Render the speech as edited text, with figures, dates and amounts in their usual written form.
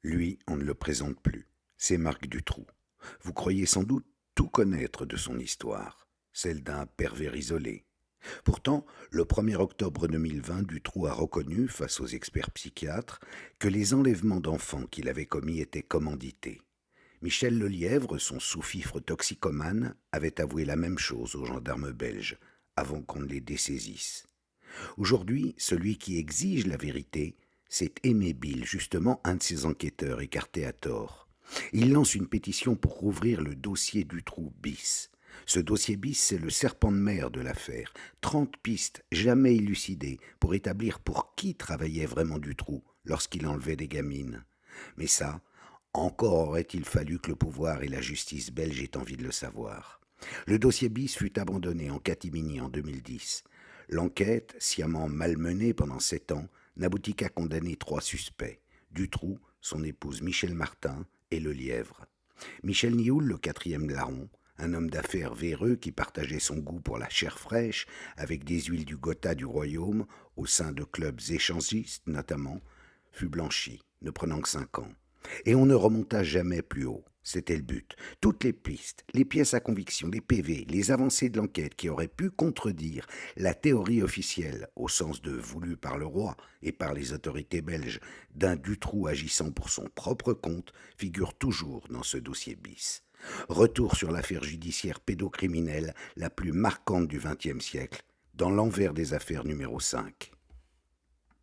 Lui, on ne le présente plus. C'est Marc Dutroux. Vous croyez sans doute tout connaître de son histoire, celle d'un pervers isolé. Pourtant, le 1er octobre 2020, Dutroux a reconnu, face aux experts psychiatres, que les enlèvements d'enfants qu'il avait commis étaient commandités. Michel Lelièvre, son sous-fifre toxicomane, avait avoué la même chose aux gendarmes belges, avant qu'on ne les dessaisisse. Aujourd'hui, celui qui exige la vérité, c'est Aimé Bill, justement un de ces enquêteurs écartés à tort. Il lance une pétition pour rouvrir le dossier Dutroux bis. Ce dossier bis, c'est le serpent de mer de l'affaire. 30 pistes, jamais élucidées, pour établir pour qui travaillait vraiment Dutroux lorsqu'il enlevait des gamines. Mais ça, encore aurait-il fallu que le pouvoir et la justice belge aient envie de le savoir. Le dossier bis fut abandonné en catimini en 2010. L'enquête, sciemment malmenée pendant 7 ans, n'aboutit qu'à condamner 3 suspects, Dutroux, son épouse Michel Martin et Lelièvre. Michel Nioul, le 4e larron, un homme d'affaires véreux qui partageait son goût pour la chair fraîche avec des huiles du Gotha du royaume, au sein de clubs échangistes notamment, fut blanchi, ne prenant que 5 ans. Et on ne remonta jamais plus haut. C'était le but. Toutes les pistes, les pièces à conviction, les PV, les avancées de l'enquête qui auraient pu contredire la théorie officielle, au sens de voulu par le roi et par les autorités belges, d'un Dutroux agissant pour son propre compte, figurent toujours dans ce dossier bis. Retour sur l'affaire judiciaire pédocriminelle la plus marquante du XXe siècle, dans l'envers des affaires numéro 5.